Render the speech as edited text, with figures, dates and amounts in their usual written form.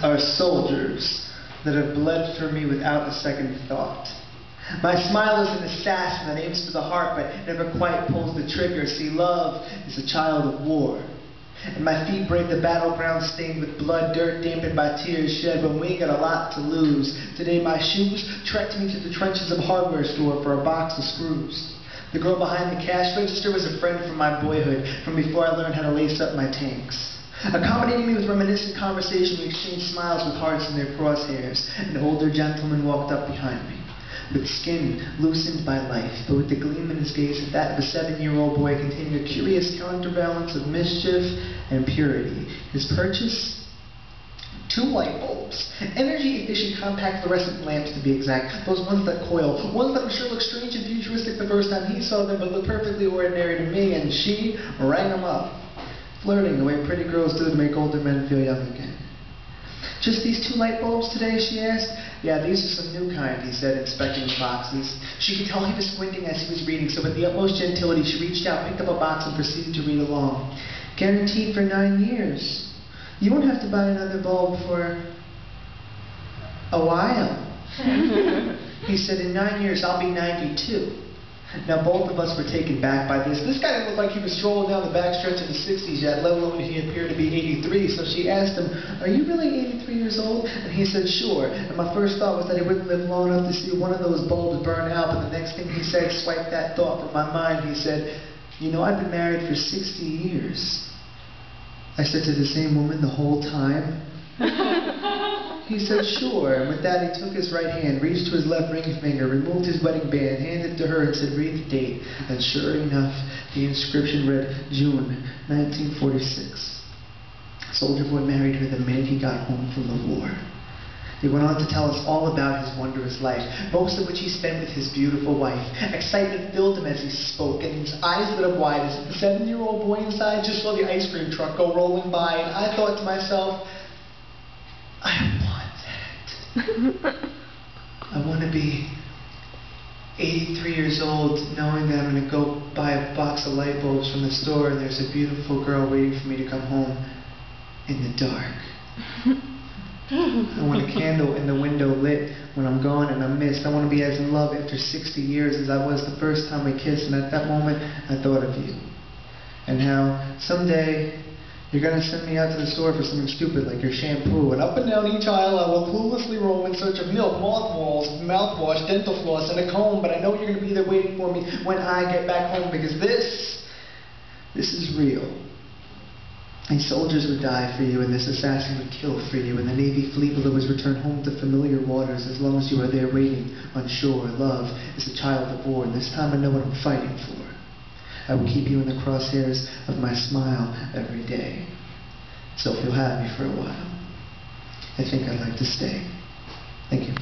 Are soldiers that have bled for me without a second thought. My smile is an assassin that aims for the heart but never quite pulls the trigger. See, love is a child of war. And my feet brave the battleground stained with blood, dirt dampened by tears shed when we got a lot to lose. Today my shoes trekked me to the trenches of a hardware store for a box of screws. The girl behind the cash register was a friend from my boyhood, from before I learned how to lace up my tanks. Accommodating me with reminiscent conversation, we exchanged smiles with hearts in their crosshairs. An older gentleman walked up behind me, with skin loosened by life, but with the gleam in his gaze of that of a 7-year-old boy containing a curious counterbalance of mischief and purity. His purchase? 2 light bulbs. Energy-efficient compact fluorescent lamps, to be exact. Those ones that coil. Ones that I'm sure look strange and futuristic the first time he saw them, but look perfectly ordinary to me, and she rang them up. Flirting the way pretty girls do to make older men feel young again. Just these 2 light bulbs today, she asked. Yeah, these are some new kind, he said, inspecting the boxes. She could tell he was squinting as he was reading, so with the utmost gentility, she reached out, picked up a box, and proceeded to read along. Guaranteed for 9 years. You won't have to buy another bulb for a while. He said, in 9 years, I'll be 92. Now, both of us were taken back by this. This guy didn't look like he was strolling down the backstretch in the 60s yet, let alone he appeared to be 83. So she asked him, are you really 83 years old? And he said, sure. And my first thought was that he wouldn't live long enough to see one of those bulbs burn out. But the next thing he said swiped that thought from my mind. He said, you know, I've been married for 60 years. I said, to the same woman the whole time? He said, sure, and with that he took his right hand, reached to his left ring finger, removed his wedding band, handed it to her and said, read the date. And sure enough, the inscription read, June 1946. Soldier boy married her the minute he got home from the war. He went on to tell us all about his wondrous life, most of which he spent with his beautiful wife. Excitement filled him as he spoke, and his eyes lit up wide as the 7-year-old boy inside just saw the ice cream truck go rolling by, and I thought to myself, I want that. I want to be 83 years old knowing that I'm going to go buy a box of light bulbs from the store and there's a beautiful girl waiting for me to come home in the dark. I want a candle in the window lit when I'm gone and I'm missed. I want to be as in love after 60 years as I was the first time we kissed, and at that moment I thought of you. And how someday you're going to send me out to the store for something stupid like your shampoo, and up and down each aisle I will cluelessly roam in search of milk, mothballs, mouthwash, dental floss, and a comb, but I know you're going to be there waiting for me when I get back home, because this is real. These soldiers would die for you, and this assassin would kill for you, and the Navy fleet will always return home to familiar waters as long as you are there waiting on shore. Love is a child of war, and this time I know what I'm fighting for. I will keep you in the crosshairs of my smile every day. So if you'll have me for a while, I think I'd like to stay. Thank you.